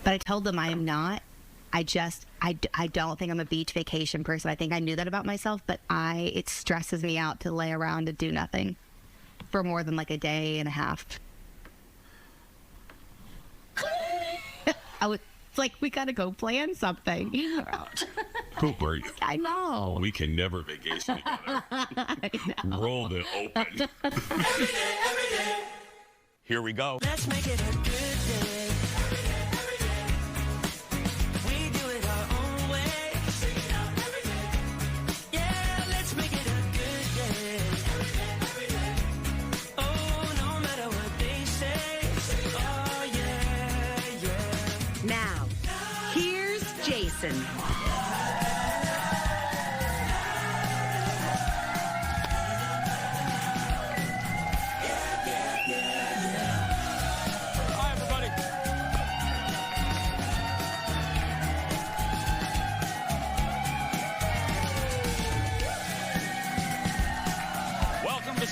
But I told them I am not. I don't think I'm a beach vacation person. I think I knew that about myself, but it stresses me out to lay around and do nothing for more than like a day and a half. It's like, we gotta go plan something. Who were you? I know. We can never vacation together. Roll it open. Every day. Here we go. Let's make it a good day. Every day. We do it our own way. Sing it out every day. Yeah, let's make it a good day. Every day. Oh, no matter what they say. Oh, yeah. Now, here's Jason.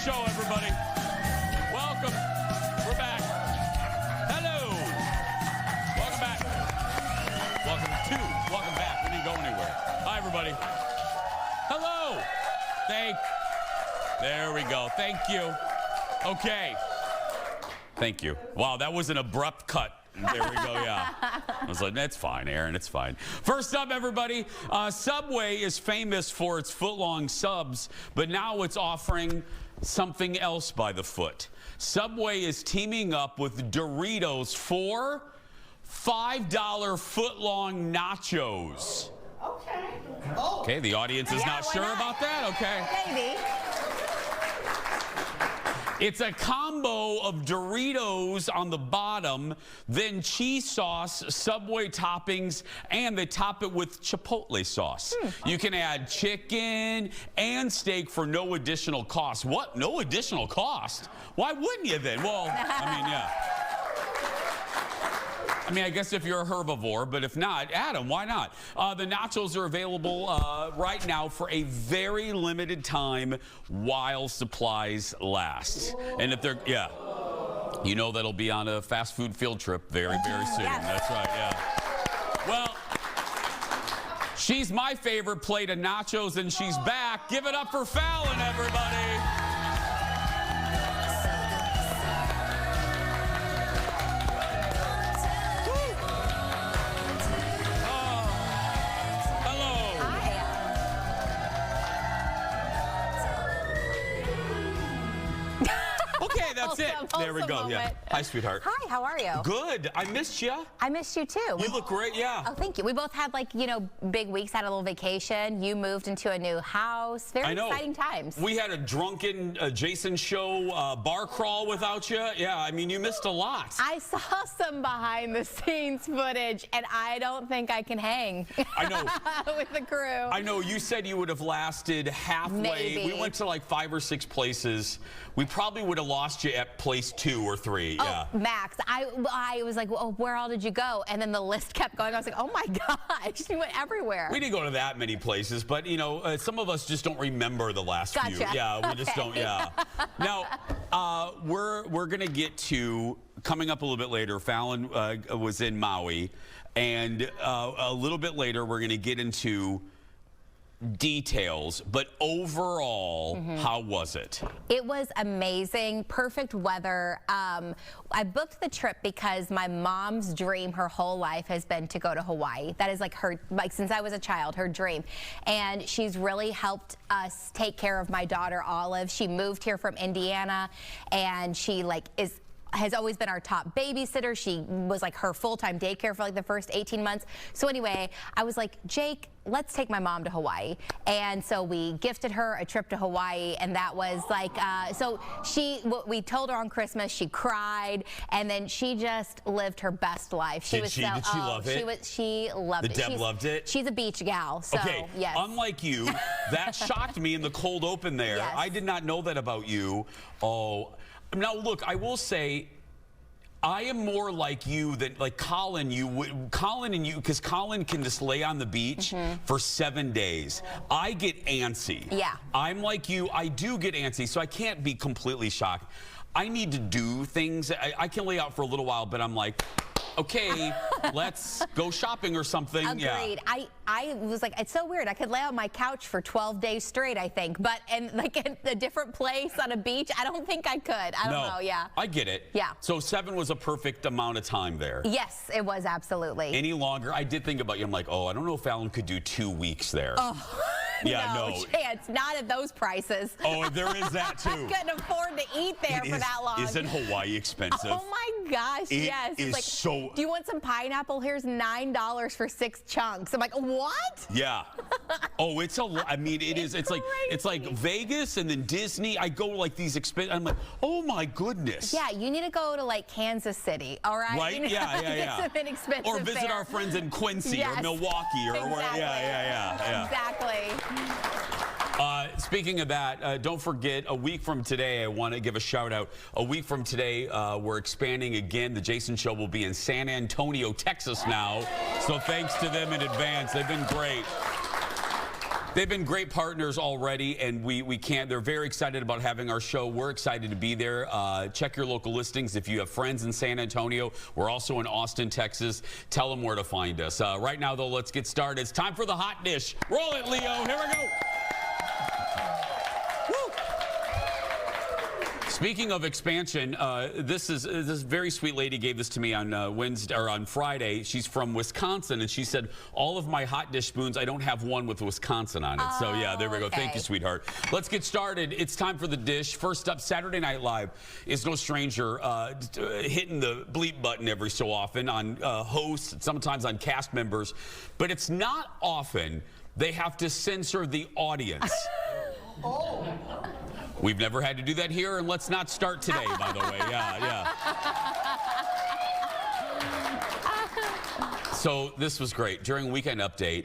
Show, everybody. Welcome. We're back. Hello. Welcome back. Welcome back. We didn't go anywhere. Hi, everybody. Hello. There we go. Thank you. Okay. Thank you. Wow, that was an abrupt cut. There we go, yeah. I was like, that's fine, Aaron, it's fine. First up, everybody, Subway is famous for its foot-long subs, but now it's offering something else by the foot. Subway is teaming up with Doritos for $5 foot-long nachos. Okay. Okay, the audience is not sure about that? Okay. Maybe. It's a combo of Doritos on the bottom, then cheese sauce, Subway toppings, and they top it with Chipotle sauce. You can add chicken and steak for no additional cost. What? No additional cost? Why wouldn't you then? Well, I mean, yeah. I mean, I guess if you're a herbivore, but if not, Adam, why not? The nachos are available right now for a very limited time while supplies last. And if they're, yeah, you know that'll be on a fast food field trip very, very soon. That's right, yeah. Well, she's my favorite plate of nachos, and she's back. Give it up for Falen, everybody. Okay, that's it. There we go. Yeah. Hi, sweetheart. Hi, how are you? Good. I missed you. I missed you too. You look great, yeah. Oh, thank you. We both had, like, you know, big weeks, had a little vacation. You moved into a new house. Very exciting times. We had a drunken Jason show bar crawl without you. Yeah, I mean, you missed a lot. I saw some behind the scenes footage, and I don't think I can hang. I know. With the crew. I know. You said you would have lasted halfway. Maybe. We went to like 5 or 6 places. We probably would have lost you at place 2 or 3. Yeah. Max. I was like, well, where all did you go? And then the list kept going. I was like, oh my gosh, you went everywhere. We didn't go to that many places, but you know, some of us just don't remember the last few. Yeah, we just don't. Yeah. Now, we're gonna get to coming up a little bit later. Falen was in Maui, and a little bit later we're gonna get into details, but overall, how was it? It was amazing. Perfect weather. I booked the trip because my mom's dream her whole life has been to go to Hawaii. That is like her, like since I was a child, her dream. And she's really helped us take care of my daughter Olive. She moved here from Indiana, and she has always been our top babysitter. She was like her full-time daycare for like the first 18 months. So anyway, I was like, Jake, let's take my mom to Hawaii. And so we gifted her a trip to Hawaii, and that was like, so we told her on Christmas, she cried, and then she just lived her best life. Did she love it? She loved it. Deb loved it? She's a beach gal, so okay. Yes. Unlike you, that shocked me in the cold open there. Yes. I did not know that about you. Oh, now look, I will say, I am more like you than like Colin. Colin and you, because Colin can just lay on the beach for 7 days. I get antsy. Yeah. I'm like you. I do get antsy, so I can't be completely shocked. I need to do things. I can lay out for a little while, but I'm like, okay, let's go shopping or something. Agreed. Yeah. I was like, it's so weird. I could lay on my couch for 12 days straight, I think. But and like in a different place on a beach, I don't think I could. I don't know. Yeah. I get it. Yeah. So 7 was a perfect amount of time there. Yes, it was absolutely. Any longer? I did think about you. I'm like, oh, I don't know if Falen could do 2 weeks there. Oh. Yeah, no no. chance. Not at those prices. Oh, there is that too. I couldn't afford to eat there for that long. Isn't Hawaii expensive? Oh my gosh, It yes. is It's like, so. do you want some pineapple? Here's $9 for 6 chunks. I'm like, what? Yeah. Oh, it's a lot. I mean, it's like Vegas and then Disney. I go like these I'm like, oh my goodness. Yeah, you need to go to like Kansas City, all right? Right? You need to Yeah. Get some inexpensive Or visit fare. our friends in Quincy Yes. or Milwaukee or where. Exactly. Yeah. Exactly. Speaking of that, don't forget, a week from today, I want to give a shout out. A week from today, we're expanding again. The Jason Show will be in San Antonio, Texas now. So thanks to them in advance. They've been great. They've been great partners already, and we can't. They're very excited about having our show. We're excited to be there. Check your local listings. If you have friends in San Antonio, we're also in Austin, Texas. Tell them where to find us. Right now, though, let's get started. It's time for the hot dish. Roll it, Leo. Here we go. Speaking of expansion, this very sweet lady gave this to me on Wednesday or on Friday. She's from Wisconsin, and she said, all of my hot dish spoons, I don't have one with Wisconsin on it. So yeah, there we go. Okay. Thank you, sweetheart. Let's get started. It's time for the dish. First up, Saturday Night Live is no stranger hitting the bleep button every so often on hosts, sometimes on cast members, but it's not often they have to censor the audience. Oh. We've never had to do that here, and let's not start today, by the way. Yeah. So this was great. During Weekend Update,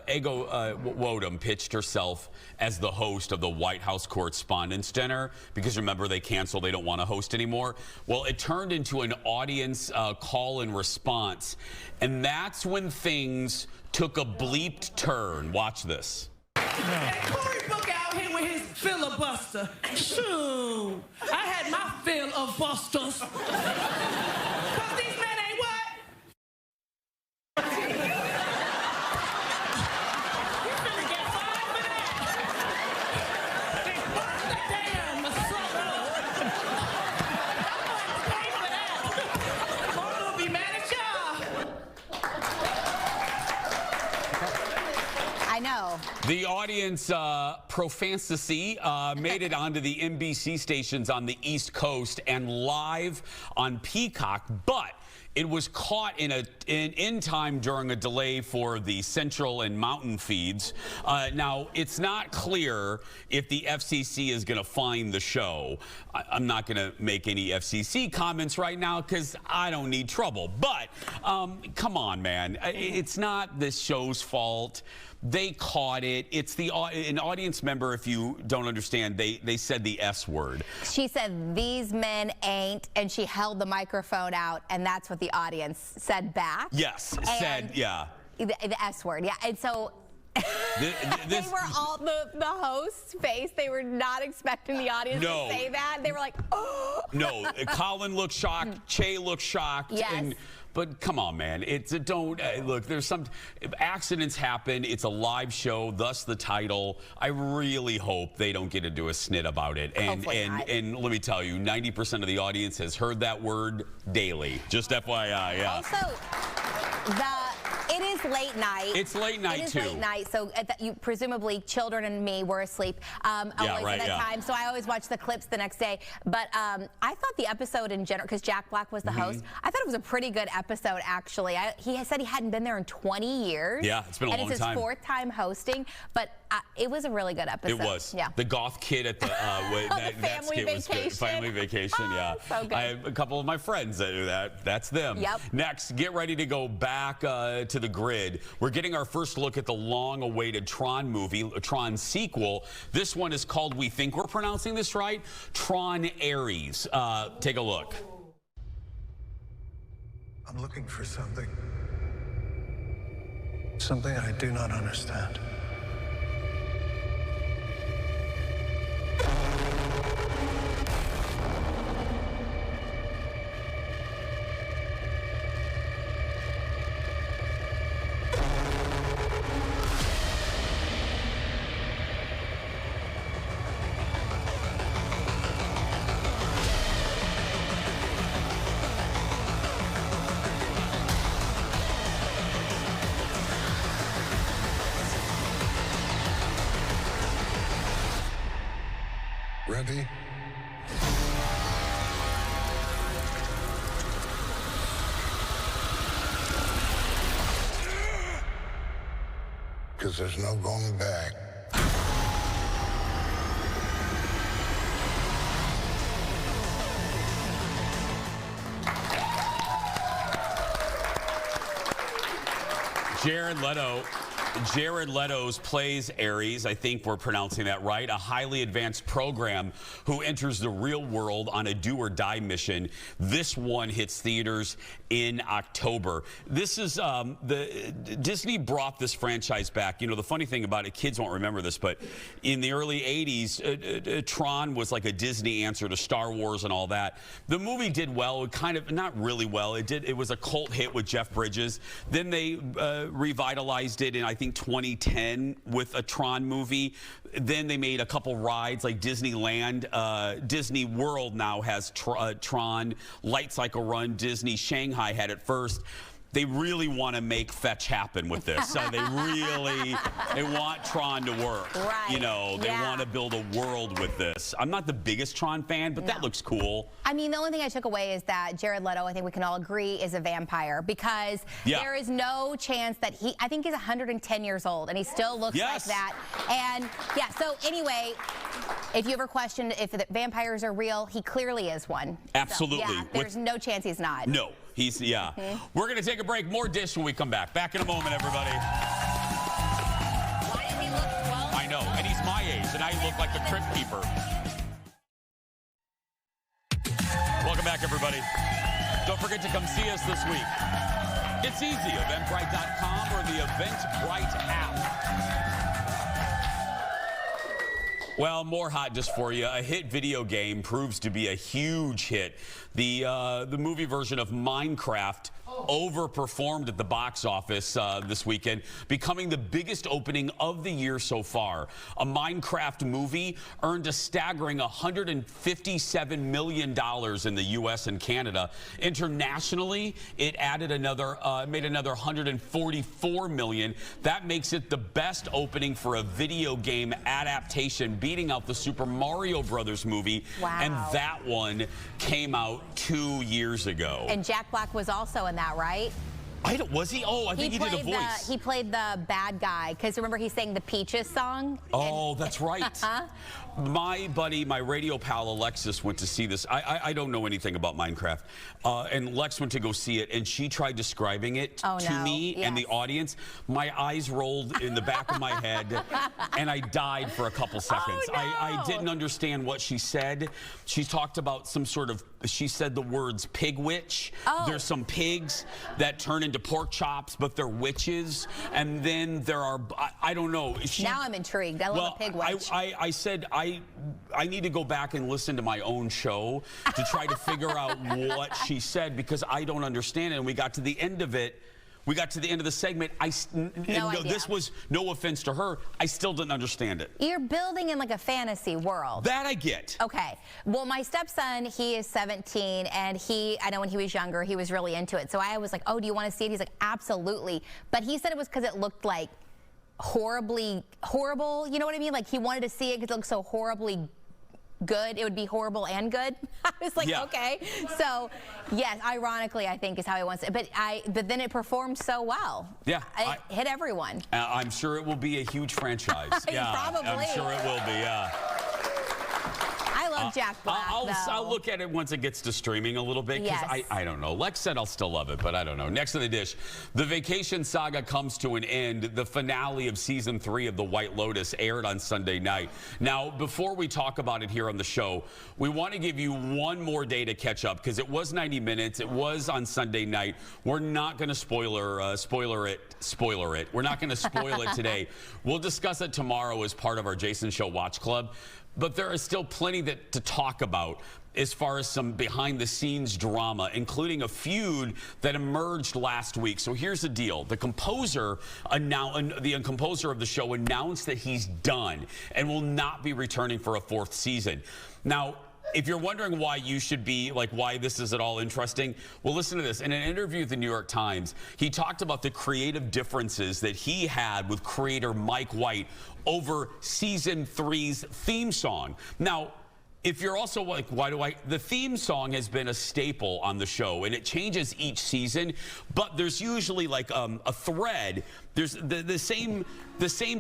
Ego Wodum pitched herself as the host of the White House Correspondents' Dinner, because remember, they canceled. They don't want to host anymore. Well, it turned into an audience call and response, and that's when things took a bleeped turn. Watch this. And Cory Book out here with his filibuster. Shoot, I had my fill of busters. Cause these men ain't what? You finna get fined for that. They bust the damn sucker. I'm going to pay for that. I'm gonna be mad at y'all. I know. The audience profancy made it onto the NBC stations on the East Coast and live on Peacock, but it was caught in time during a delay for the Central and Mountain feeds. Now, it's not clear if the FCC is going to fine the show. I'm not going to make any FCC comments right now because I don't need trouble. But come on, man. It's not this show's fault. They caught it. It's an audience member, if you don't understand, they said the S word. She said, these men ain't, and she held the microphone out, and that's what the audience said back. Yes, said, yeah. The S word, yeah. And so they were all, the host's face, they were not expecting the audience to say that. They were like, oh. No, Colin looked shocked. Che looked shocked. Yes. But come on, man. Look, there's some accidents happen. It's a live show, thus the title. I really hope they don't get into a snit about it. And let me tell you, 90% of the audience has heard that word daily. Just FYI, yeah. Also, it is late night. It's late night, too. It is late night, so presumably children and me were asleep always at that time, so I always watch the clips the next day. But I thought the episode in general, because Jack Black was the host, I thought it was a pretty good episode, actually. He said he hadn't been there in 20 years. Yeah, it's been a long time. And it's his 4th time hosting, but it was a really good episode. It was. Yeah. The goth kid at the that family skit was good. vacation. Family vacation, yeah. So good. I have a couple of my friends that do that. That's them. Yep. Next, get ready to go back to the grid. We're getting our first look at the long-awaited Tron movie, a Tron sequel. This one is called, we think we're pronouncing this right, Tron Ares. Take a look. I'm looking for something. Something I do not understand. ready? Because there's no going back. Jared Leto's plays Ares, I think we're pronouncing that right, a highly advanced program who enters the real world on a do-or-die mission. This one hits theaters in October. This is, Disney brought this franchise back. You know, the funny thing about it, kids won't remember this, but in the early 80s, Tron was like a Disney answer to Star Wars and all that. The movie did well, kind of, not really well. It was a cult hit with Jeff Bridges. Then they revitalized it in, I think, 2010 with a Tron movie. Then they made a couple rides like Disneyland. Disney World now has Tron. Light Cycle Run. Disney Shanghai had it first. They really want to make fetch happen with this. They want Tron to work. Right. You know, they want to build a world with this. I'm not the biggest Tron fan, but that looks cool. I mean, the only thing I took away is that Jared Leto, I think we can all agree, is a vampire because there is no chance that I think he's 110 years old and he still looks like that. And yeah, so anyway, if you ever questioned if the vampires are real, he clearly is one. Absolutely. So, yeah, there's no chance he's not. No. He's, We're going to take a break. More Dish when we come back. Back in a moment, everybody. Why does he look 12? I know, and he's my age, and I look like the Crypt Keeper. Welcome back, everybody. Don't forget to come see us this week. It's easy, eventbrite.com or the Eventbrite app. Well, more hot just for you. A hit video game proves to be a huge hit. The movie version of Minecraft overperformed at the box office this weekend, becoming the biggest opening of the year so far. A Minecraft movie earned a staggering $157 million in the U.S. and Canada. Internationally, it added made another $144 million. That makes it the best opening for a video game adaptation, beating out the Super Mario Brothers movie. Wow. And that one came out 2 years ago. And Jack Black was also in that, right? Was he? Oh, I think he did a voice. He played the bad guy, because remember he sang the Peaches song? Oh, that's right. My buddy, my radio pal Alexis went to see this. I don't know anything about Minecraft. And Lex went to go see it, and she tried describing it to me and the audience. My eyes rolled in the back of my head, and I died for a couple seconds. Oh, no. I didn't understand what she said. She talked about some sort of, she said the words pig witch. There's some pigs that turn into pork chops, but they're witches. And then there are, I don't know. Now I'm intrigued. I love a pig witch. I said, I need to go back and listen to my own show to try to figure out what she said, because I don't understand it. And we got to the end of it. We got to the end of the segment. This was no offense to her. I still didn't understand it. You're building in like a fantasy world. That I get. Okay. Well, my stepson, he is 17, and I know when he was younger, he was really into it. So I was like, oh, do you want to see it? He's like, absolutely. But he said it was because it looked like horrible. You know what I mean? Like he wanted to see it because it looked so horribly good. It would be horrible and good. I was like, okay. So yes, ironically, I think is how he wants it. But then it performed so well. Yeah. It hit everyone. I'm sure it will be a huge franchise. Probably. I'm sure it will be, I love Jack Black, I'll look at it once it gets to streaming a little bit, because I don't know. Lex said I'll still love it, but I don't know. Next to the dish, the vacation saga comes to an end. The finale of season 3 of The White Lotus aired on Sunday night. Now, before we talk about it here on the show, we want to give you one more day to catch up, because it was 90 minutes. It was on Sunday night. We're not going to spoiler it. We're not going to spoil it today. We'll discuss it tomorrow as part of our Jason Show Watch Club. But there is still plenty to talk about as far as some behind-the-scenes drama, including a feud that emerged last week. So here's the deal. The composer of the show announced that he's done and will not be returning for a 4th season. Now, if you're wondering why you should be, like, why this is at all interesting, well, listen to this. In an interview with the New York Times, he talked about the creative differences that he had with creator Mike White over season 3's theme song. Now, if you're also like, the theme song has been a staple on the show, and it changes each season, but there's usually like a thread. There's the same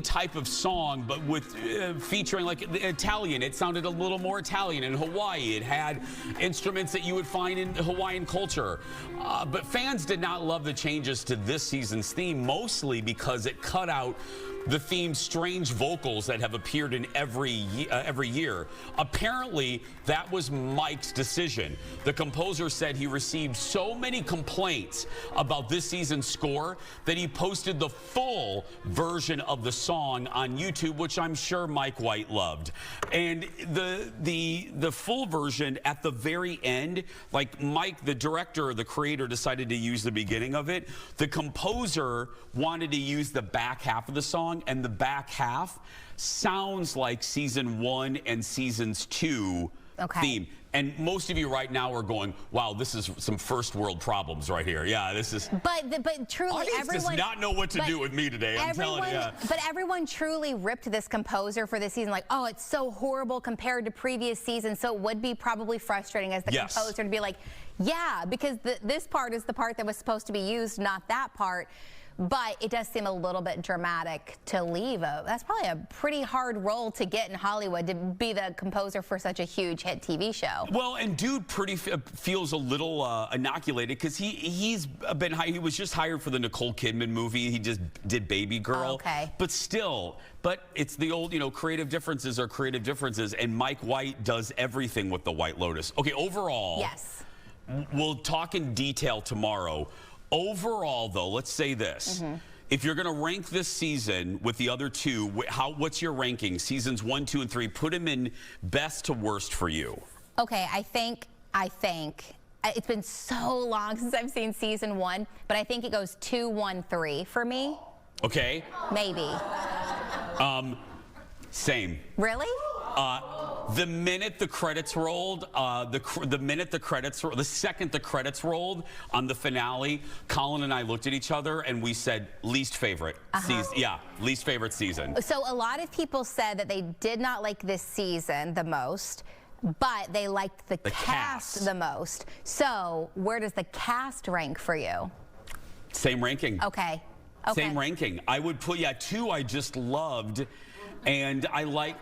type of song, but with featuring like the Italian. It sounded a little more Italian. In Hawaii, it had instruments that you would find in Hawaiian culture. But fans did not love the changes to this season's theme, mostly because it cut out the theme's strange vocals that have appeared in every year. Apparently, that was Mike's decision. The composer said he received so many complaints about this season's score that he posted the full version of the song on YouTube, which I'm sure Mike White loved. And the full version at the very end, like Mike, the director or the creator, decided to use the beginning of it. The composer wanted to use the back half of the song, and the back half sounds like season 1 and seasons 2 theme. And most of you right now are going, wow, this is some first world problems right here. Yeah, this is. But truly, audience everyone does not know what to do with me today. I'm telling you. But everyone truly ripped this composer for this season. Like, oh, it's so horrible compared to previous seasons. So it would be probably frustrating as the composer to be like, yeah, because this part is the part that was supposed to be used, not that part. But it does seem a little bit dramatic to leave. That's probably a pretty hard role to get in Hollywood, to be the composer for such a huge hit TV show. Well, and dude feels a little inoculated because he was just hired for the Nicole Kidman movie. He just did Baby Girl. Okay. But still, it's the old, creative differences are creative differences, and Mike White does everything with the White Lotus. Okay, overall. Yes. We'll talk in detail tomorrow. Overall, though, let's say this. If you're going to rank this season with the other two, what's your ranking? Seasons 1, 2, and 3. Put them in best to worst for you. Okay, I think it's been so long since I've seen season 1, but I think it goes 2, 1, 3 for me. Okay. Maybe. Same. Really? The minute the credits rolled, the second the credits rolled on the finale, Colin and I looked at each other and we said least favorite season. Yeah, least favorite season. So a lot of people said that they did not like this season the most, but they liked the cast the most. So where does the cast rank for you? Same ranking. Okay. Same ranking. I would put 2 I just loved. And I like,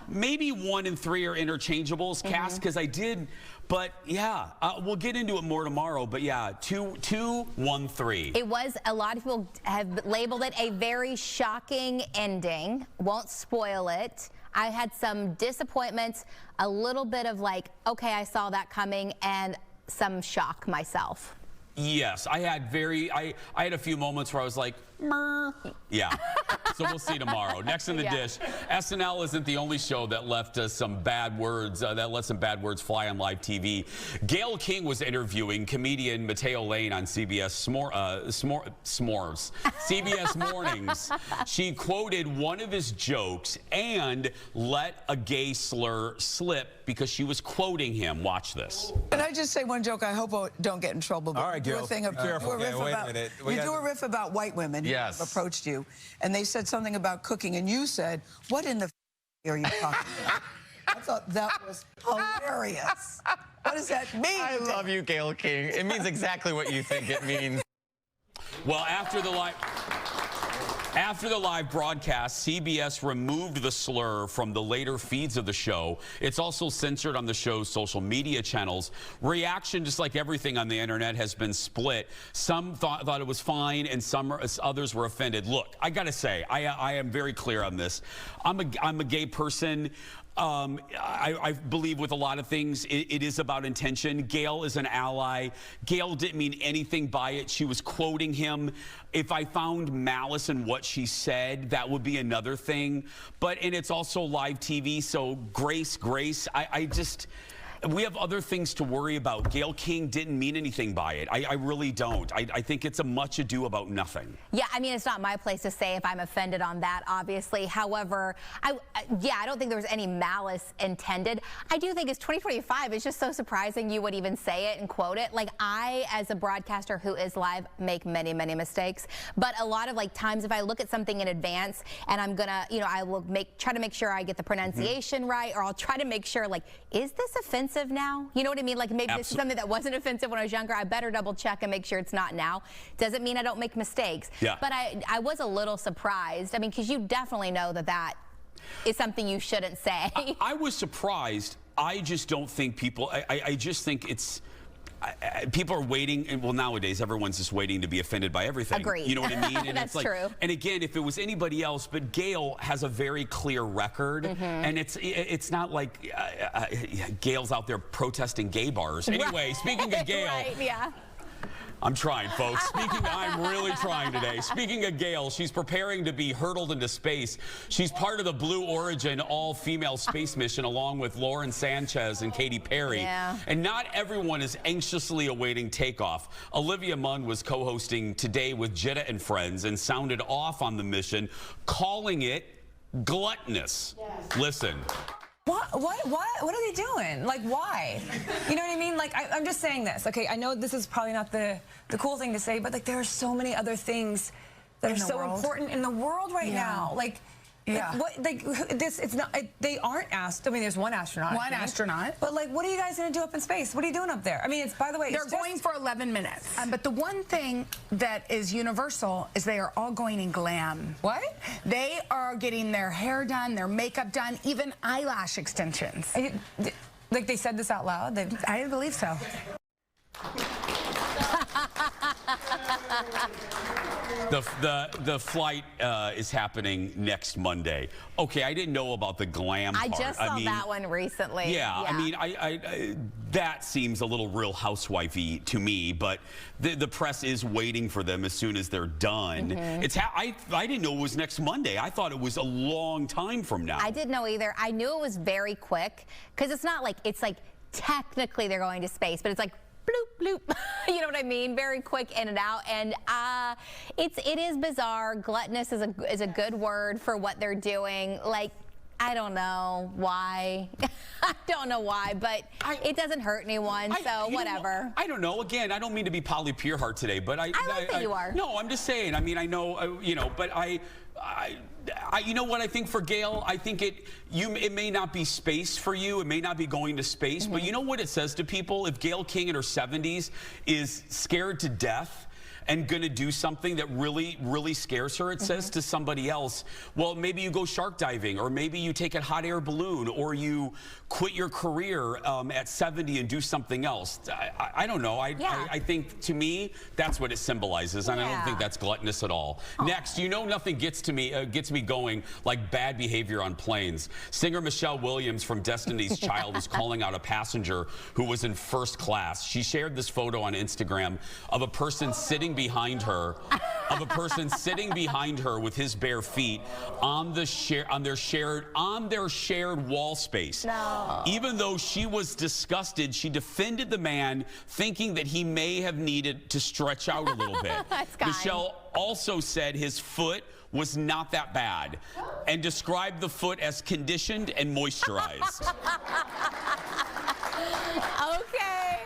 maybe 1 and 3 are interchangeables, cast, because I did, but we'll get into it more tomorrow, but 2, 1, 3. It was, a lot of people have labeled it a very shocking ending. Won't spoil it. I had some disappointments, a little bit of like, okay, I saw that coming, and some shock myself. Yes, I had a few moments where I was like, Meh. Yeah. So we'll see tomorrow. Next in the dish, SNL isn't the only show that left some bad words, fly on live TV. Gayle King was interviewing comedian Mateo Lane on CBS CBS Mornings. She quoted one of his jokes and let a gay slur slip because she was quoting him. Watch this. Can I just say one joke? I hope I don't get in trouble. But all right, Gail. Be careful. Wait a minute. You do a riff about white women. Yes. Who approached you, and they said something about cooking, and you said, "What in the are you talking about?" I thought that was hilarious. What does that mean? I love you, Gayle King. It means exactly what you think it means. Well, after the live broadcast, CBS removed the slur from the later feeds of the show. It's also censored on the show's social media channels. Reaction, just like everything on the internet, has been split. Some thought it was fine, and others were offended. Look, I gotta say, I am very clear on this. I'm a gay person. I believe with a lot of things, it is about intention. Gayle is an ally. Gayle didn't mean anything by it. She was quoting him. If I found malice in what she said, that would be another thing. And it's also live TV, so grace. we have other things to worry about. Gayle King didn't mean anything by it. I really don't. I think it's a much ado about nothing. Yeah, I mean, it's not my place to say if I'm offended on that, obviously. However, I don't think there was any malice intended. I do think it's 2025. It's just so surprising you would even say it and quote it. Like, I, as a broadcaster who is live, make many, many mistakes. But a lot of times if I look at something in advance and I'm gonna, I will try to make sure I get the pronunciation right, or I'll try to make sure, is this offensive now? You know what I mean? Like, maybe this is something that wasn't offensive when I was younger. I better double check and make sure it's not now. Doesn't mean I don't make mistakes. Yeah. But I was a little surprised. I mean, because you definitely know that is something you shouldn't say. I was surprised. I just don't think people, I just think it's, people are waiting, and well, nowadays everyone's just waiting to be offended by everything. Agreed. You know what I mean? And That's it's true. And again, if it was anybody else, but Gayle has a very clear record, and it's not like Gayle's out there protesting gay bars. Anyway, speaking of Gayle, Right, yeah. I'm trying, folks. I'm really trying today. Speaking of Gayle, she's preparing to be hurtled into space. She's part of the Blue Origin all-female space mission, along with Lauren Sanchez and Katy Perry. Yeah. And not everyone is anxiously awaiting takeoff. Olivia Munn was co-hosting Today with Jetta and Friends and sounded off on the mission, calling it gluttonous. Yes. Listen. What are they doing? Like, why? You know what I mean? Like, I'm just saying this. Okay, I know this is probably not the cool thing to say, but there are so many other things that are so important in the world right now. Like, it's not. They aren't asked. I mean, there's one astronaut. One astronaut. But what are you guys going to do up in space? What are you doing up there? I mean, by the way, they're going for 11 minutes. But the one thing that is universal is they are all going in glam. What? They are getting their hair done, their makeup done, even eyelash extensions. Like they said this out loud? I believe so. The flight is happening next Monday. Okay, I didn't know about the glam part. I just saw that one recently. Yeah, I mean, that seems a little Real Housewifey to me, but the press is waiting for them as soon as they're done. I didn't know it was next Monday. I thought it was a long time from now. I didn't know either. I knew it was very quick, because it's not like, technically they're going to space, but it's like, bloop, bloop. You know what I mean? Very quick in and out. And it is bizarre. Gluttonous is a good word for what they're doing. Like, I don't know why. I don't know why, but it doesn't hurt anyone, so whatever. I don't know. Again, I don't mean to be Polly Pierhart today, but I like that you are. No, I'm just saying. I mean, I know, but you know what I think for Gayle? I think it may not be space for you. It may not be going to space, but you know what it says to people? If Gayle King in her 70s is scared to death and gonna do something that really, really scares her, it says to somebody else, well, maybe you go shark diving, or maybe you take a hot air balloon, or you quit your career at 70 and do something else. I don't know. I think, to me, that's what it symbolizes, and I don't think that's gluttonous at all. Next, nothing gets me going like bad behavior on planes. Singer Michelle Williams from Destiny's Child is calling out a passenger who was in first class. She shared this photo on Instagram of a person sitting behind her, with his bare feet on their shared wall space. No. Even though she was disgusted, she defended the man, thinking that he may have needed to stretch out a little bit. Michelle also said his foot was not that bad and described the foot as conditioned and moisturized. Okay.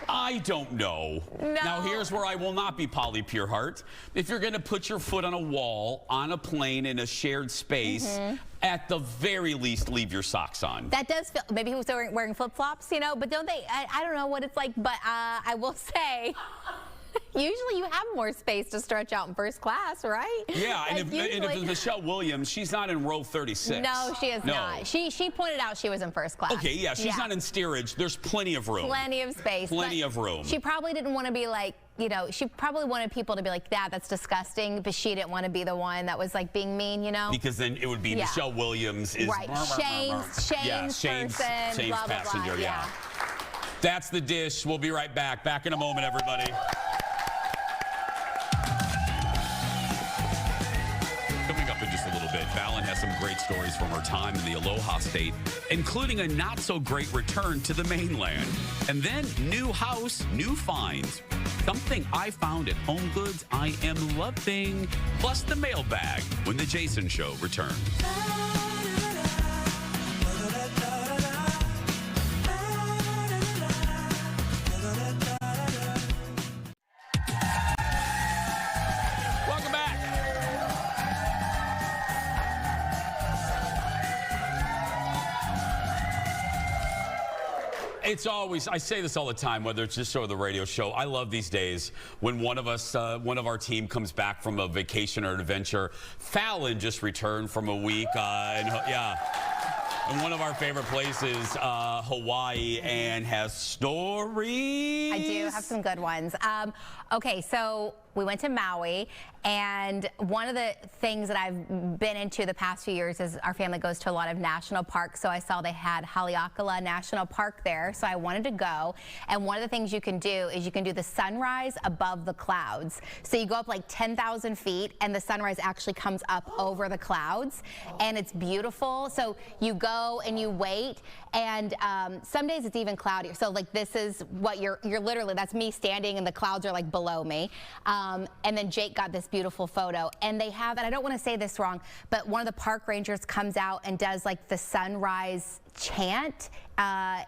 I don't know. No. Now, here's where I will not be Polly Pierhart. If you're going to put your foot on a wall, on a plane, in a shared space, at the very least, leave your socks on. That does feel, maybe he was wearing flip-flops, but don't they, I don't know what it's like, but I will say, usually you have more space to stretch out in first class, right? Yeah, and if it's Michelle Williams, she's not in row 36. No, she is not. She pointed out she was in first class. Okay, yeah, she's not in steerage. There's plenty of room. Plenty of space. Plenty of room. She probably didn't want to be like, she probably wanted people to be like, that's disgusting, but she didn't want to be the one that was like being mean, Because then it would be Michelle Williams is right. Shames person, blah, passenger, blah, blah. yeah. That's the dish. We'll be right back. Back in a moment, everybody. Coming up in just a little bit, Falen has has some great stories from her time in the Aloha State, including a not-so-great return to the mainland. And then new house, new finds. Something I found at Home Goods I am loving. Plus the mailbag when the Jason Show returns. Welcome back. It's always, I say this all the time, whether it's this show or the radio show, I love these days when one of us, one of our team comes back from a vacation or an adventure. Falen just returned from a week, in one of our favorite places, Hawaii, and has stories. I do have some good ones. Okay, so we went to Maui, and one of the things that I've been into the past few years is our family goes to a lot of national parks. So I saw they had Haleakala National Park there, so I wanted to go. And one of the things you can do is you can do the sunrise above the clouds. So you go up like 10,000 feet, and the sunrise actually comes up over the clouds, and it's beautiful. So you go and you wait, and some days it's even cloudier. So like this is what you're literally, that's me standing, and the clouds are like below me. And then Jake got this beautiful photo, and they have, and I don't want to say this wrong, but one of the park rangers comes out and does like the sunrise chant, and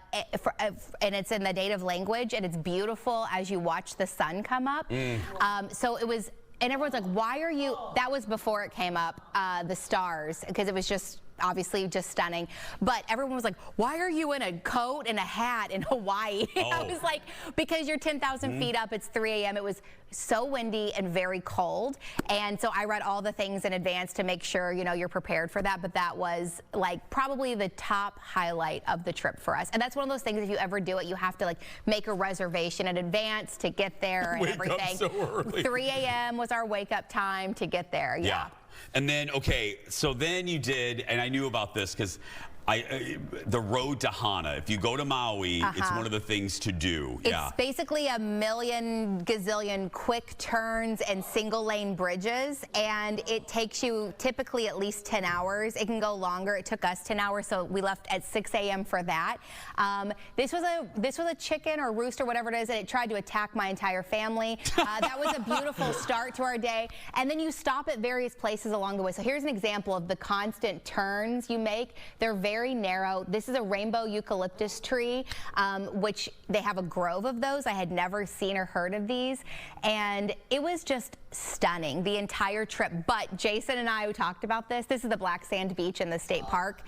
it's in the native language, and it's beautiful as you watch the sun come up. So it was, and everyone's like, why are you, that was before it came up, the stars, because it was just obviously just stunning. But everyone was like, why are you in a coat and a hat in Hawaii? I was like, because you're 10,000 feet up, it's 3 a.m. It was so windy and very cold. And so I read all the things in advance to make sure, you know, you're prepared for that. But that was like probably the top highlight of the trip for us. And that's one of those things, if you ever do it, you have to like make a reservation in advance to get there and everything. Up so early. 3 a.m. was our wake up time to get there. Yeah. And then, okay, so then you did, and I knew about this because the road to Hana, if you go to Maui, it's one of the things to do. It's basically a million gazillion quick turns and single lane bridges, and it takes you typically at least 10 hours. It can go longer. It took us 10 hours, so we left at 6 a.m. for that. This was a chicken or rooster, whatever it is, and it tried to attack my entire family. That was a beautiful start to our day. And then you stop at various places along the way. So here's an example of the constant turns you make. They're very narrow. This is a rainbow eucalyptus tree, which they have a grove of those. I had never seen or heard of these, and it was just stunning the entire trip. But Jason and I, who talked about this is the black sand beach in the state park.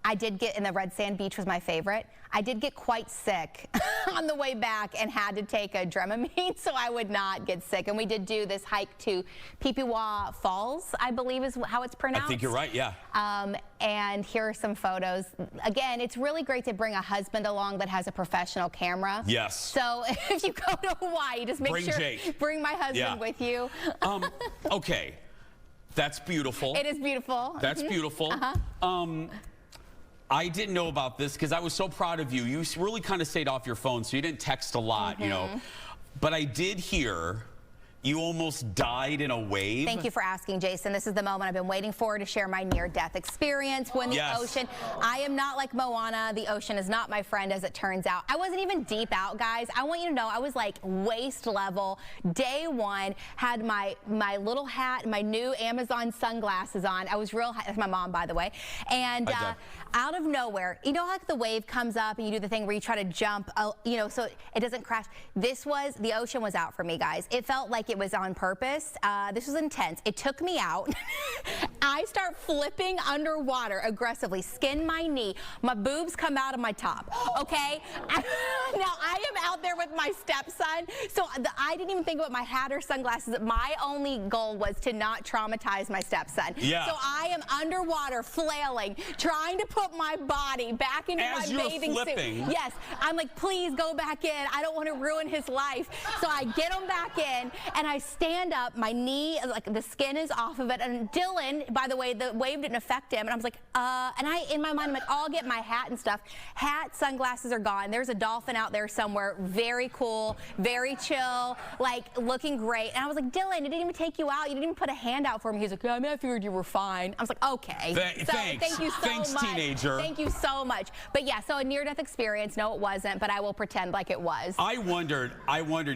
I did get, and the red sand beach was my favorite. I did get quite sick on the way back and had to take a Dramamine so I would not get sick. And we did do this hike to Pipiwa Falls, I believe is how it's pronounced. I think you're right, yeah. And here are some photos. Again, it's really great to bring a husband along that has a professional camera. Yes. So if you go to Hawaii, just make bring sure, Jake. Bring my husband with you. Okay, that's beautiful. It is beautiful. That's beautiful. I didn't know about this because I was so proud of you. You really kind of stayed off your phone, so you didn't text a lot, you know. But I did hear you almost died in a wave. Thank you for asking, Jason. This is the moment I've been waiting for to share my near-death experience when the ocean. I am not like Moana. The ocean is not my friend, as it turns out. I wasn't even deep out, guys. I want you to know I was like waist level. Day one, had my little hat, my new Amazon sunglasses on. I was real high. That's my mom, by the way. And out of nowhere, you know, like the wave comes up and you do the thing where you try to jump, you know, so it doesn't crash. The ocean was out for me, guys. It felt like it was on purpose. This was intense. It took me out. I start flipping underwater aggressively, skin my knee. My boobs come out of my top, okay? Now, I am out there with my stepson, so I didn't even think about my hat or sunglasses. My only goal was to not traumatize my stepson. Yeah. So I am underwater, flailing, trying to put my body back into my bathing suit. Yes. I'm like, please go back in. I don't want to ruin his life. So I get him back in, and I stand up, my knee, like the skin is off of it, and Dylan, by the way, the wave didn't affect him. And I was like, and in my mind, I'm like, I'll get my hat and stuff. Hat, sunglasses are gone. There's a dolphin out there somewhere. Very cool, very chill, like looking great. And I was like, Dylan, it didn't even take you out. You didn't even put a hand out for me. He was like, yeah, I mean, I figured you were fine. I was like, okay. Thanks. Thank you so Thanks, much. teenager. Thank you so much. But yeah, so a near-death experience. No, it wasn't, but I will pretend like it was. I wondered,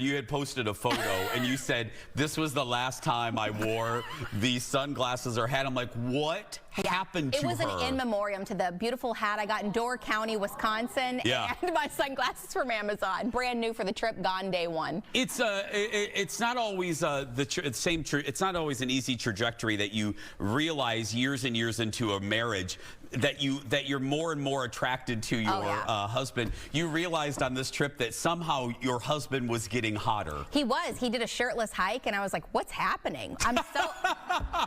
you had posted a photo and you said, this was the last time I wore these sunglasses or hat. I'm like, what happened to her? It was an in memoriam to the beautiful hat I got in Door County, Wisconsin, and my sunglasses from Amazon, brand new for the trip, gone day one. It's not always it's not always an easy trajectory that you realize years and years into a marriage that you're more and more attracted to your husband. You realized on this trip that somehow your husband was getting hotter. He was. He did a shirtless hike, and I was like, what's happening? I'm so,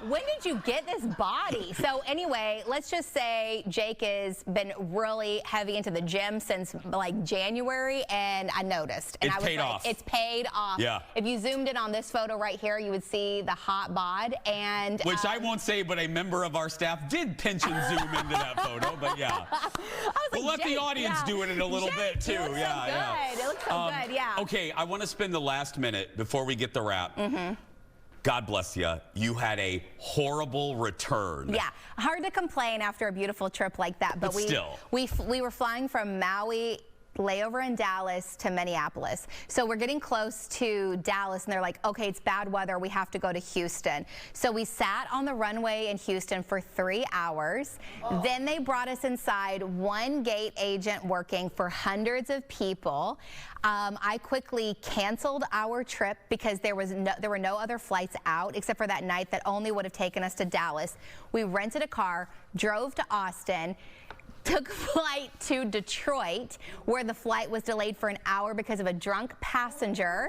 when did you get this body? So anyway, let's just say Jake has been really heavy into the gym since like January, and I noticed. And It's I was paid like, off. It's paid off. Yeah. If you zoomed in on this photo right here, you would see the hot bod. And which I won't say, but a member of our staff did pinch and zoom into that photo, but yeah. We'll let the audience do it in a little bit too. It looks so good. It looks so good, yeah. Okay, I want to spend the last minute before we get the wrap. God bless you. You had a horrible return. Yeah, hard to complain after a beautiful trip like that. But still. we were flying from Maui, layover in Dallas to Minneapolis. So we're getting close to Dallas and they're like, okay, it's bad weather. We have to go to Houston. So we sat on the runway in Houston for 3 hours. Then they brought us inside, one gate agent working for hundreds of people. I quickly canceled our trip because there were no other flights out except for that night that only would have taken us to Dallas. We rented a car, drove to Austin, took a flight to Detroit, where the flight was delayed for an hour because of a drunk passenger.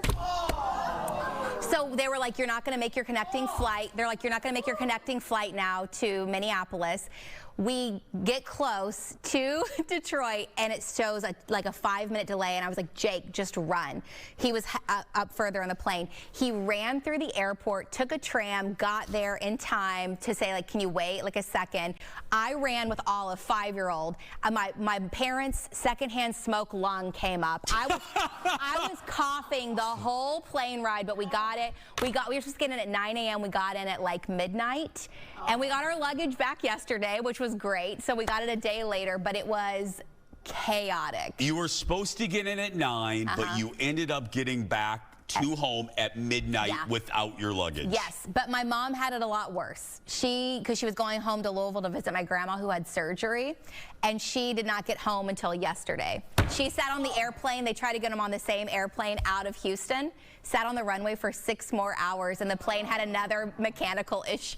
So they were like, you're not going to make your connecting flight. They're like, you're not going to make your connecting flight now to Minneapolis. We get close to Detroit, and it shows like a 5-minute delay, and I was like, Jake, just run. He was up further on the plane. He ran through the airport, took a tram, got there in time to say, like, can you wait like a second? I ran with all of 5-year-old. My parents' secondhand smoke lung came up. I was coughing the whole plane ride, but we got it. We were supposed to get in at 9 a.m. We got in at like midnight, and we got our luggage back yesterday, which was great. So we got it a day later, but it was chaotic. You were supposed to get in at 9, but you ended up getting back to home at midnight without your luggage. Yes, but my mom had it a lot worse. Because she was going home to Louisville to visit my grandma who had surgery, and she did not get home until yesterday. She sat on the airplane. They tried to get them on the same airplane out of Houston, sat on the runway for 6 more hours, and the plane had another mechanical issue.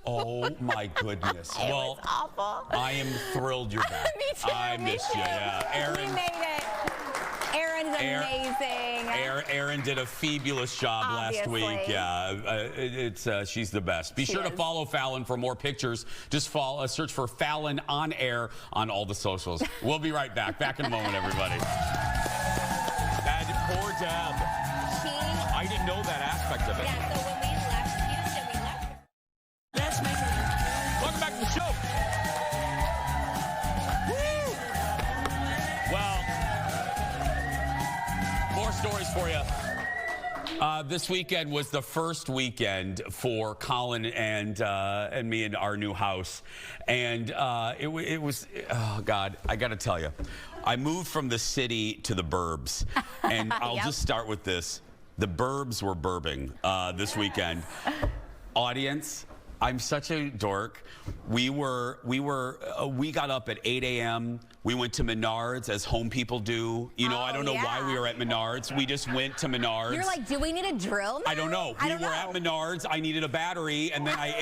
Oh my goodness. It was awful. I am thrilled you're back. Me too. I missed you. Yeah, Aaron. We made it. Aaron's amazing. Aaron did a fabulous job last week. Yeah, she's the best. Be sure to follow Falen for more pictures. Just search for Falen on air on all the socials. We'll be right back. Back in a moment, everybody. That poor Deb. I didn't know that aspect of it. Yeah, so when we left Houston, we left. Let's make it. Welcome back to the show. Woo! Well, more stories for you. This weekend was the first weekend for Colin and me in our new house, and it was, oh God, I got to tell you, I moved from the city to the burbs, and I'll just start with this: the burbs were burbing this weekend. Audience, I'm such a dork. We got up at 8 a.m. We went to Menards, as home people do. You know, I don't know why we were at Menards. We just went to Menards. You're like, do we need a drill now? I don't know. We were at Menards. I needed a battery, and then I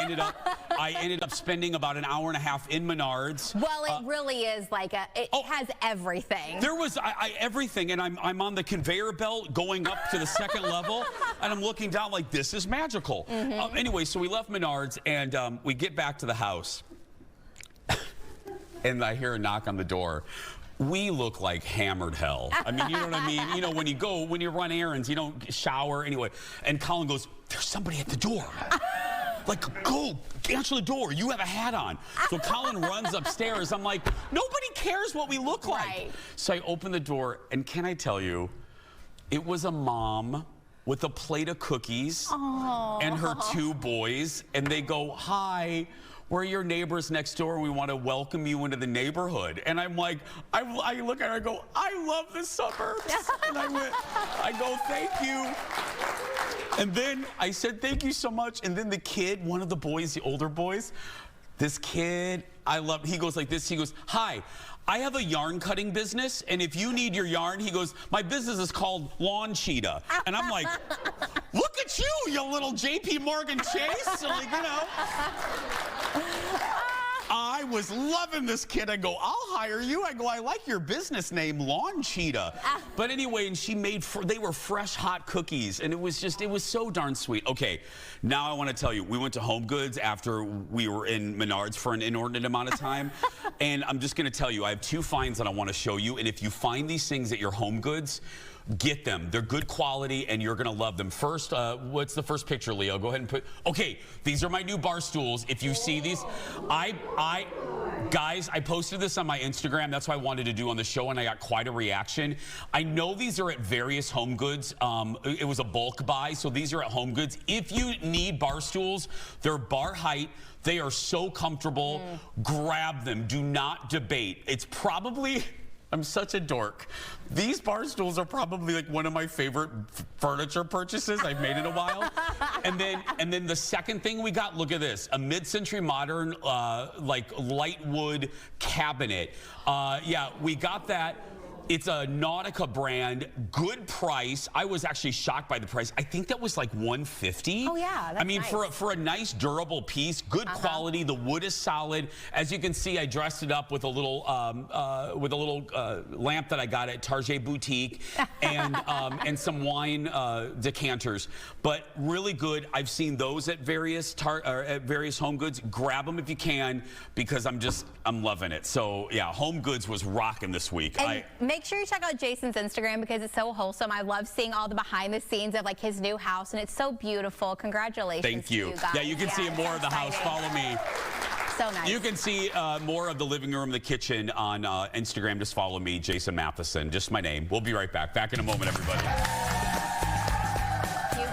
ended up spending about an hour and a half in Menards. Well, it really is like it has everything. There was everything, and I'm on the conveyor belt going up to the second level, and I'm looking down like, this is magical. Anyway, so we left Menards, and we get back to the house, and I hear a knock on the door. We look like hammered hell. I mean, you know what I mean? You know, when you run errands, you don't shower anyway. And Colin goes, there's somebody at the door. like, go answer the door. You have a hat on. So Colin runs upstairs. I'm like, nobody cares what we look like. Right. So I open the door, and can I tell you, it was a mom with a plate of cookies and her 2 boys, and they go, hi, we're your neighbors next door, and we want to welcome you into the neighborhood. And I'm like, I look at her, I go, I love the suburbs. And I go, thank you. And then I said, thank you so much. And then the kid, one of the boys, the older boys, this kid, he goes like this, he goes, hi, I have a yarn cutting business, and if you need your yarn, he goes, my business is called Lawn Cheetah. And I'm like, look at you little JP Morgan Chase. Like, you know. I was loving this kid. I go, I'll hire you. I go, I like your business name, Lawn Cheetah. But anyway, and she made, they were fresh, hot cookies. And it was so darn sweet. Okay, now I want to tell you, we went to Home Goods after we were in Menards for an inordinate amount of time. And I'm just going to tell you, I have 2 finds that I want to show you. And if you find these things at your Home Goods, get them. They're good quality, and you're going to love them. First, what's the first picture, Leo? Go ahead and put... Okay, these are my new bar stools. If you see these, guys, I posted this on my Instagram. That's what I wanted to do on the show, and I got quite a reaction. I know these are at various Home Goods. It was a bulk buy, so these are at Home Goods. If you need bar stools, they're bar height. They are so comfortable. Grab them. Do not debate. It's probably... I'm such a dork. These bar stools are probably like one of my favorite furniture purchases I've made in a while. And then the second thing we got, look at this, a mid-century modern like light wood cabinet. Yeah, we got that. It's a Nautica brand, good price. I was actually shocked by the price. I think that was like $150. Oh yeah, that's I mean, nice. for a nice durable piece, good quality. The wood is solid. As you can see, I dressed it up with a little lamp that I got at Target Boutique, and some wine decanters. But really good. I've seen those at various Home Goods. Grab them if you can, because I'm loving it. So yeah, Home Goods was rocking this week. And make sure you check out Jason's Instagram because it's so wholesome. I love seeing all the behind the scenes of like his new house, and it's so beautiful. Congratulations. Thank you. To you guys. Yeah, you can see more of the house. Follow me. So nice. You can see more of the living room, the kitchen on Instagram. Just follow me, Jason Matheson. Just my name. We'll be right back. Back in a moment, everybody. Cute.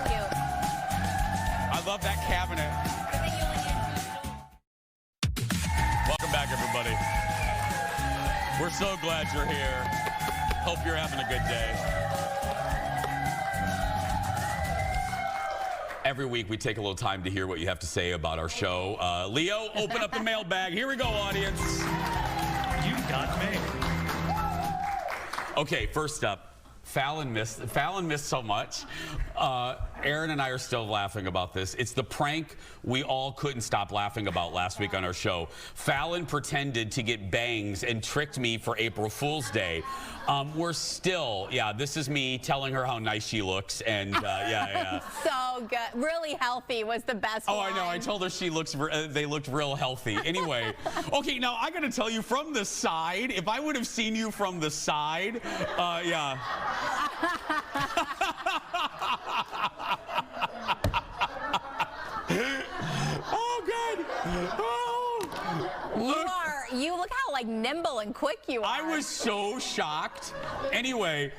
I love that cabinet. Welcome back, everybody. We're so glad you're here. Hope you're having a good day. Every week we take a little time to hear what you have to say about our show. Leo, open up the mailbag. Here we go, audience. You got me. Okay, first up, Falen missed so much. Aaron and I are still laughing about this. It's the prank we all couldn't stop laughing about last week on our show. Falen pretended to get bangs and tricked me for April Fool's Day. We're still, this is me telling her how nice she looks, and yeah. So good. Really healthy was the best one. I know. I told her they looked real healthy. Anyway, okay, now I gotta tell you, from the side, if I would have seen you from the side, yeah. Oh, good. Oh. You look how like nimble and quick you are. I was so shocked. Anyway,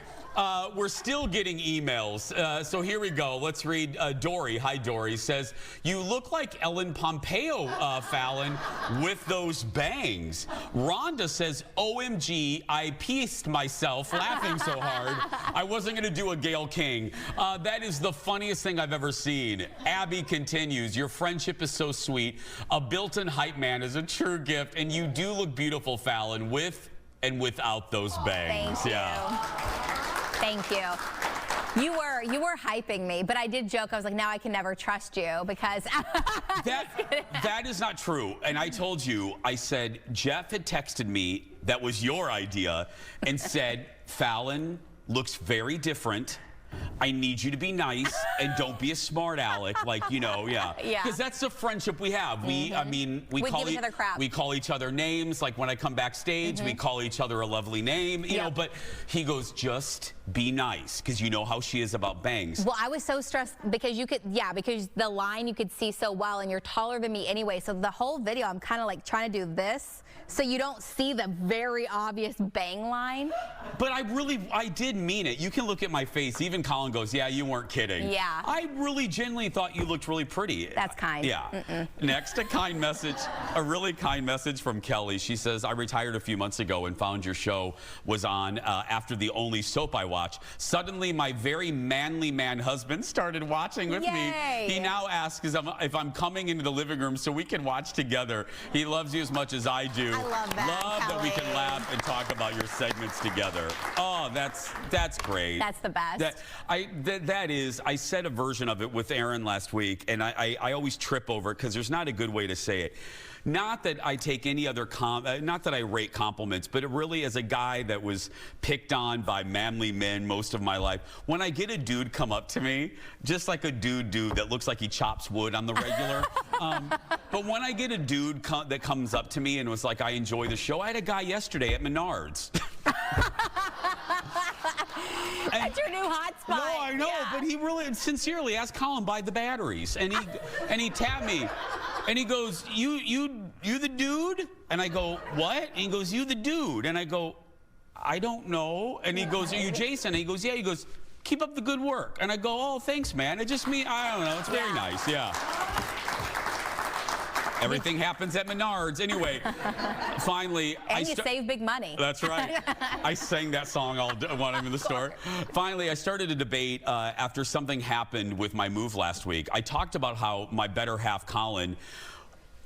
we're still getting emails. So here we go. Let's read Dory. Hi, Dory. Says, you look like Ellen Pompeo, Falen, with those bangs. Rhonda says, OMG, I pieced myself laughing so hard. I wasn't going to do a Gayle King. That is the funniest thing I've ever seen. Abby continues, your friendship is so sweet. A built-in hype man is a true gift, and you do look beautiful, Falen, with and without those bangs. Thank you. Thank you. You were hyping me, but I did joke. I was like, now I can never trust you because that is not true. And I told you, I said, Jeff had texted me, that was your idea, and said, Falen looks very different. I need you to be nice and don't be a smart aleck, like, you know, yeah. Yeah. Because that's the friendship we have. I mean, we call give each other crap. we call each other names. Like when I come backstage, we call each other a lovely name, you know. But he goes, just be nice, because you know how she is about bangs. Well, I was so stressed because because the line you could see so well, and you're taller than me anyway. So the whole video, I'm kind of like trying to do this, so you don't see the very obvious bang line. But I did mean it. You can look at my face. Even Colin goes, yeah, you weren't kidding. Yeah. I really genuinely thought you looked really pretty. That's kind. Yeah. Next, a really kind message from Kelly. She says, I retired a few months ago and found your show was on after the only soap I watch. Suddenly, my very manly man husband started watching with me. He now asks if I'm coming into the living room so we can watch together. He loves you as much as I do. I love that, Love that we can laugh and talk about your segments together. Oh, that's great. That's the best. I said a version of it with Aaron last week, and I always trip over it because there's not a good way to say it. Not that I take any other not that I rate compliments, but it really, as a guy that was picked on by manly men most of my life, when I get a dude come up to me, just like a dude that looks like he chops wood on the regular, but when I get a dude that comes up to me and was like, I enjoy the show. I had a guy yesterday at Menards. That's your new hot spot. No, I know, but he really sincerely asked Colin buy the batteries, and he tapped me, and he goes, you the dude? And I go, what? And he goes, you the dude? And I go, I don't know. And he goes, are you Jason? And he goes, yeah. He goes, keep up the good work. And I go, oh, thanks, man. It just means, I don't know. It's very nice. Yeah. Everything happens at Menards. Anyway, finally. And you save big money. That's right. I sang that song when I'm in the store. Finally, I started a debate after something happened with my move last week. I talked about how my better half, Colin,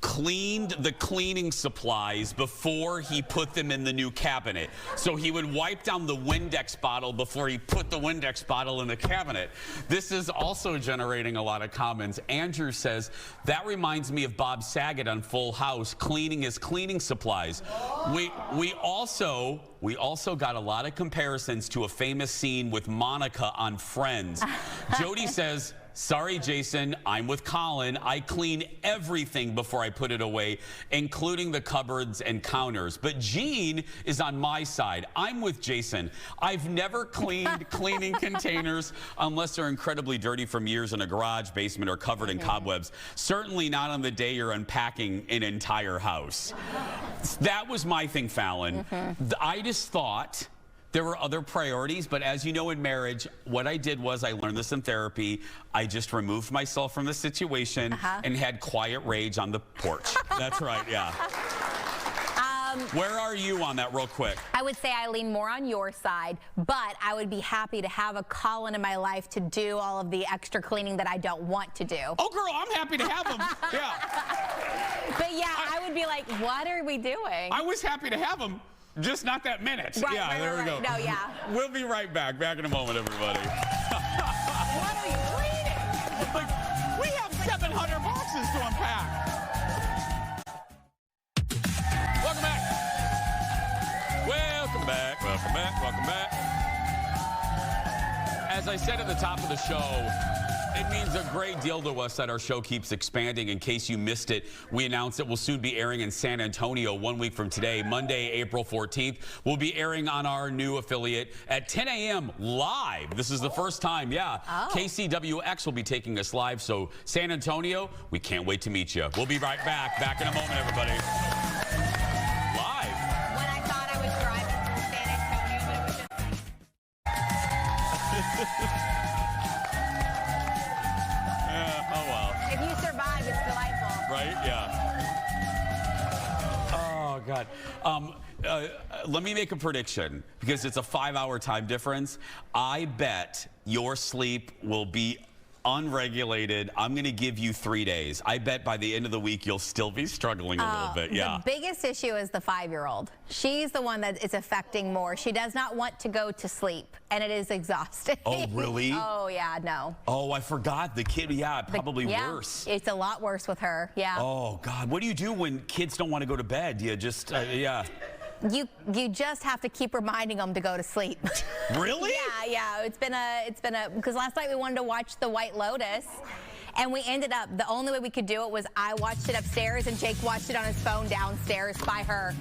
cleaned the cleaning supplies before he put them in the new cabinet. So he would wipe down the Windex bottle before he put the Windex bottle in the cabinet. This is also generating a lot of comments. Andrew says, that reminds me of Bob Saget on Full House cleaning his cleaning supplies. We also got a lot of comparisons to a famous scene with Monica on Friends. Jody says, sorry, Jason, I'm with Colin. I clean everything before I put it away, including the cupboards and counters. But Jean is on my side. I'm with Jason. I've never cleaned cleaning containers unless they're incredibly dirty from years in a garage, basement, or covered in cobwebs. Certainly not on the day you're unpacking an entire house. That was my thing, Fallon. I just thought there were other priorities, but as you know, in marriage, what I did was, I learned this in therapy, I just removed myself from the situation and had quiet rage on the porch. That's right, yeah. Where are you on that real quick? I would say I lean more on your side, but I would be happy to have a Colin in my life to do all of the extra cleaning that I don't want to do. Oh, girl, I'm happy to have him. Yeah. But yeah, I would be like, what are we doing? I was happy to have him. Just not that minute. Right, yeah, right, there we go. No, yeah. We'll be right back. Back in a moment, everybody. What are you cleaning? Like, we have 700 boxes to unpack. Welcome back. Welcome back. Welcome back. Welcome back. As I said at the top of the show, it means a great deal to us that our show keeps expanding. In case you missed it, we announced it will soon be airing in San Antonio 1 week from today, Monday, April 14th. We'll be airing on our new affiliate at 10 a.m. live. This is the first time, yeah. KCWX will be taking us live. So San Antonio, we can't wait to meet you. We'll be right back. Back in a moment, everybody. Live. When I thought I was driving to San Antonio, but it was just... If you survive, it's delightful. Right? Yeah. Oh, God. Let me make a prediction, because it's a 5-hour time difference. I bet your sleep will be unregulated. I'm going to give you 3 days. I bet by the end of the week, you'll still be struggling a little bit. Yeah. The biggest issue is the 5-year-old. She's the one that is affecting more. She does not want to go to sleep, and it is exhausting. Oh, really? Oh, yeah, no. Oh, I forgot. The kid, yeah, probably worse. It's a lot worse with her, yeah. Oh, God. What do you do when kids don't want to go to bed? Do you just, yeah. You just have to keep reminding them to go to sleep. Really? Yeah. It's been a because last night we wanted to watch the White Lotus. And we ended up, the only way we could do it was I watched it upstairs and Jake watched it on his phone downstairs by her.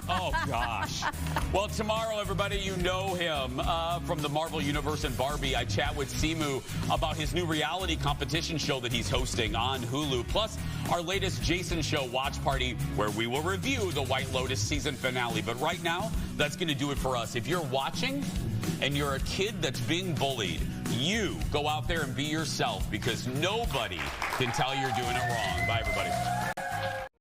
Oh, gosh. Well, tomorrow, everybody, you know him from the Marvel Universe and Barbie. I chat with Simu about his new reality competition show that he's hosting on Hulu, plus our latest Jason Show watch party where we will review the White Lotus season finale. But right now, that's going to do it for us. If you're watching and you're a kid that's being bullied, you go out there and be yourself because nobody can tell you're doing it wrong. Bye, everybody.